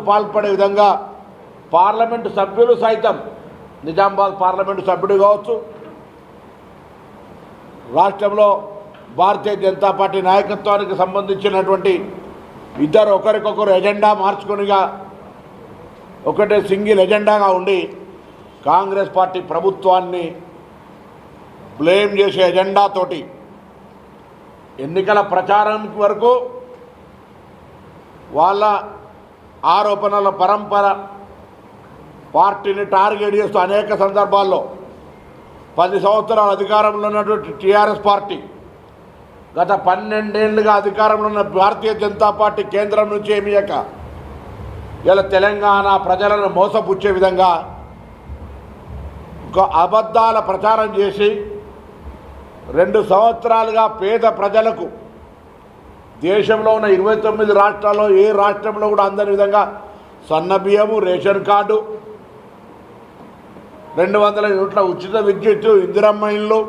పాల్పడే విధంగా పార్లమెంటు సభ్యులు సైతం నిజామాబాద్ పార్లమెంటు సభ్యుడు కావచ్చు, రాష్ట్రంలో భారతీయ జనతా పార్టీ నాయకత్వానికి సంబంధించినటువంటి ఇద్దరు ఒకరికొకరు ఎజెండా మార్చుకునిగా ఒకటే సింగిల్ ఎజెండాగా ఉండి కాంగ్రెస్ పార్టీ ప్రభుత్వాన్ని బ్లేమ్ చేసే ఎజెండాతోటి ఎన్నికల ప్రచారానికి వరకు వాళ్ళ ఆరోపణల పరంపర పార్టీని టార్గెట్ చేస్తూ అనేక సందర్భాల్లో 10 సంవత్సరాల అధికారంలో ఉన్నటువంటి టీఆర్ఎస్ పార్టీ గత 12 ఏళ్లుగా అధికారంలో ఉన్న భారతీయ జనతా పార్టీ కేంద్రం నుంచి ఏమియక ఇలా తెలంగాణ ప్రజలను మోసపుచ్చే విధంగా ఒక అబద్ధాల ప్రచారం చేసి 2 సంవత్సరాలుగా పేద ప్రజలకు దేశంలో ఉన్న 29 రాష్ట్రాల్లో ఏ రాష్ట్రంలో కూడా అందని విధంగా సన్నబియ్యము, రేషన్ కార్డు, 200 యూనిట్ల ఉచిత విద్యుత్తు, ఇందిరమ్మ ఇళ్ళు,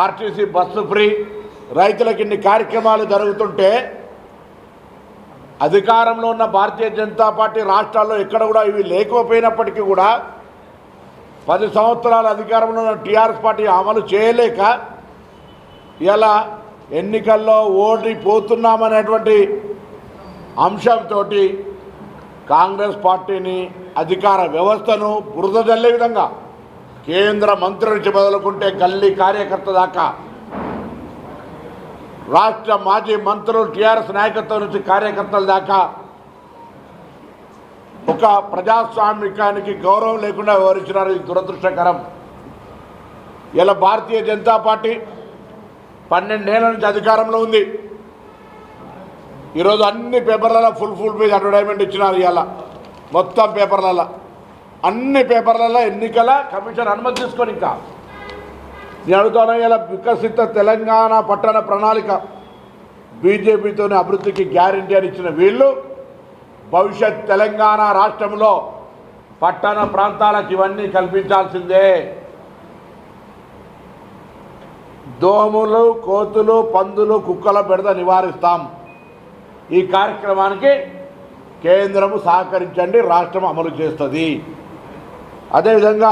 ఆర్టీసీ బస్సు ఫ్రీ, రైతులకు ఇన్ని కార్యక్రమాలు జరుగుతుంటే అధికారంలో ఉన్న భారతీయ జనతా పార్టీ రాష్ట్రాల్లో ఎక్కడ కూడా ఇవి లేకపోయినప్పటికీ కూడా 10 సంవత్సరాల అధికారంలో ఉన్న టీఆర్ఎస్ పార్టీ అమలు చేయలేక ఇలా ఎన్నికల్లో ఓడిపోతున్నామనేటువంటి అంశంతో కాంగ్రెస్ పార్టీని, అధికార వ్యవస్థను బురద జల్లే విధంగా కేంద్ర మంత్రి నుంచి మొదలుకుంటే గల్లీ కార్యకర్త దాకా, రాష్ట్ర మాజీ మంత్రులు, టీఆర్ఎస్ నాయకత్వం నుంచి కార్యకర్తల దాకా ఒక ప్రజాస్వామికానికి గౌరవం లేకుండా వివరించినారు. ఇది దురదృష్టకరం. ఇలా భారతీయ జనతా పార్టీ 12 ఏళ్ల నుంచి అధికారంలో ఉంది. ఈరోజు అన్ని పేపర్లలో ఫుల్ పేజ్ అడ్వర్టైజ్మెంట్ ఇచ్చినారు. ఇవాళ మొత్తం పేపర్లలో, అన్ని పేపర్లలో ఎన్నికల కమిషన్ అనుమతి తీసుకొని ఇంకా నేను అడుగుతాను. ఇలా వికసిత తెలంగాణ పట్టణ ప్రణాళిక బీజేపీతోనే అభివృద్ధికి గ్యారంటీ అని ఇచ్చిన వీళ్ళు భవిష్యత్ తెలంగాణ రాష్ట్రంలో పట్టణ ప్రాంతాలకు ఇవన్నీ కల్పించాల్సిందే. దోమలు, కోతులు, పందులు, కుక్కల బెడద నివారిస్తాం. ఈ కార్యక్రమానికి కేంద్రము సహకరించండి, రాష్ట్రం అమలు చేస్తుంది. అదేవిధంగా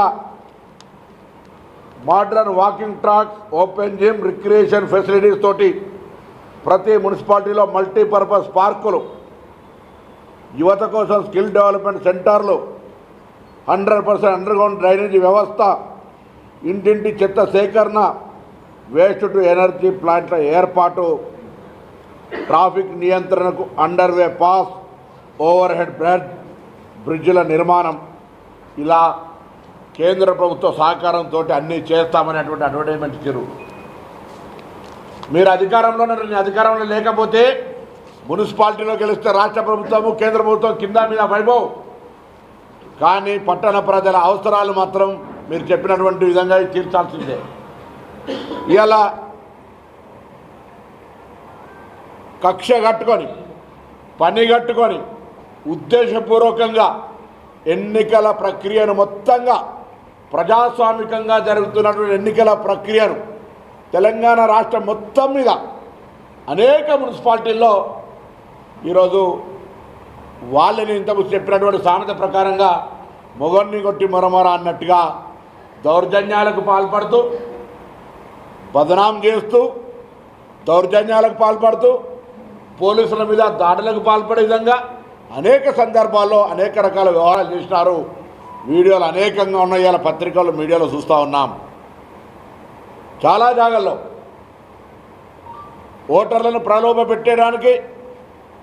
modern walking tracks, open gym, recreation facilities తోటి ప్రతి మున్సిపాలిటీలో మల్టీపర్పస్ పార్కులు, యువత కోసం స్కిల్ డెవలప్మెంట్ సెంటర్లు, 100% అండర్గ్రౌండ్ డ్రైనేజీ వ్యవస్థ, ఇంటింటి చెత్త సేకరణ, వేస్ట్ టు ఎనర్జీ ప్లాంట్ల ఏర్పాటు, ట్రాఫిక్ నియంత్రణకు అండర్వే పాస్, ఓవర్ హెడ్ బ్రిడ్జిల నిర్మాణం, ఇలా కేంద్ర ప్రభుత్వ సహకారంతో అన్నీ చేస్తామనేటువంటి అడ్వర్టైజ్మెంట్ ఇచ్చారు. మీరు అధికారంలో లేకపోతే మున్సిపాలిటీలో గెలిస్తే రాష్ట్ర ప్రభుత్వము, కేంద్ర ప్రభుత్వం కింద మీద వైభవ్, కానీ పట్టణ ప్రజల అవసరాలు మాత్రం మీరు చెప్పినటువంటి విధంగా తీర్చాల్సిందే. ఇలా కక్ష కట్టుకొని, పని కట్టుకొని, ఉద్దేశపూర్వకంగా ఎన్నికల ప్రక్రియను మొత్తంగా ప్రజాస్వామికంగా జరుగుతున్నటువంటి ఎన్నికల ప్రక్రియను తెలంగాణ రాష్ట్రం మొత్తం మీద అనేక మున్సిపాలిటీల్లో ఈరోజు వాళ్ళని ఇంతకు చెప్పినటువంటి సామెత ప్రకారంగా మొగన్ని కొట్టి మొరమొర అన్నట్టుగా దౌర్జన్యాలకు పాల్పడుతూ, బదనాం చేస్తూ, దౌర్జన్యాలకు పాల్పడుతూ, పోలీసుల మీద దాడులకు పాల్పడే విధంగా అనేక సందర్భాల్లో అనేక రకాల వ్యవహారాలు చేసినారు. వీడియోలు అనేకంగా ఉన్నాయి. ఇలా పత్రికల్లో, మీడియాలో చూస్తూ ఉన్నాం. చాలా జాగాల్లో ఓటర్లను ప్రలోభ పెట్టడానికి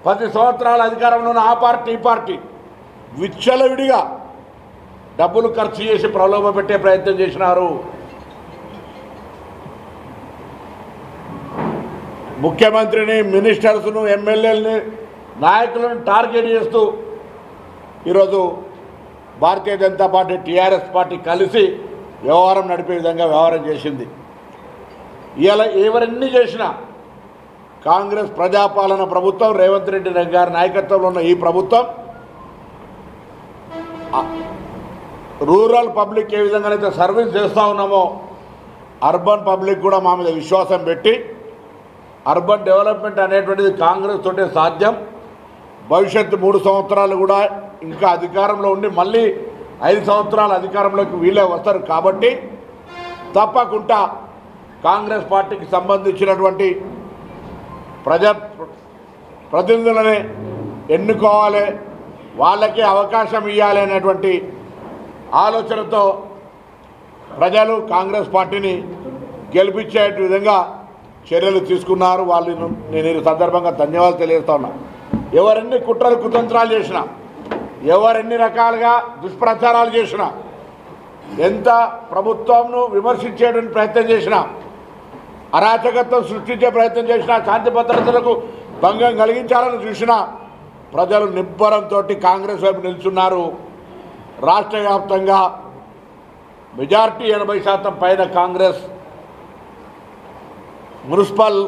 10 సంవత్సరాల అధికారంలో ఉన్న ఆ పార్టీ, ఈ పార్టీ విచ్చలవిడిగా డబ్బులు ఖర్చు చేసి ప్రలోభ పెట్టే ప్రయత్నం చేసినారు. ముఖ్యమంత్రిని, మినిస్టర్స్ను, ఎమ్మెల్యేలని, నాయకులను టార్గెట్ చేస్తూ ఈరోజు Bharatiya Janata party, TRS party కలిసి వ్యవహారం నడిపే విధంగా వ్యవహారం చేసింది. ఇలా ఎవరన్నీ చేసినా కాంగ్రెస్ ప్రజాపాలన ప్రభుత్వం, రేవంత్ రెడ్డి గారి నాయకత్వంలో ఉన్న ఈ ప్రభుత్వం రూరల్ పబ్లిక్ ఏ విధంగానైతే సర్వీస్ చేస్తూ ఉన్నామో అర్బన్ పబ్లిక్ కూడా మా మీద విశ్వాసం పెట్టి అర్బన్ డెవలప్మెంట్ అనేటువంటిది కాంగ్రెస్ తోటే సాధ్యం, భవిష్యత్తు 3 సంవత్సరాలు కూడా ఇంకా అధికారంలో ఉండి మళ్ళీ 5 సంవత్సరాల అధికారంలోకి వీళ్ళే వస్తారు కాబట్టి తప్పకుండా కాంగ్రెస్ పార్టీకి సంబంధించినటువంటి ప్రతినిధులనే ఎన్నుకోవాలి, వాళ్ళకి అవకాశం ఇవ్వాలి అనేటువంటి ఆలోచనతో ప్రజలు కాంగ్రెస్ పార్టీని గెలిపించే విధంగా చర్యలు తీసుకున్నారు. వాళ్ళు నేను ఈ సందర్భంగా ధన్యవాదాలు తెలియజేస్తా ఉన్నా. ఎవరెన్ని కుట్రలు కుతంత్రాలు చేసినా, ఎవరెన్ని రకాలుగా దుష్ప్రచారాలు చేసినా, ఎంత ప్రభుత్వంను విమర్శించేటువంటి ప్రయత్నం చేసినా, అరాచకత్వం సృష్టించే ప్రయత్నం చేసినా, శాంతి భద్రతలకు భంగం కలిగించాలని చూసినా ప్రజలు నిబ్బరంతో కాంగ్రెస్ వైపు నిల్చున్నారు. రాష్ట్ర వ్యాప్తంగా మెజార్టీ 80% పైన కాంగ్రెస్ మున్సిపల్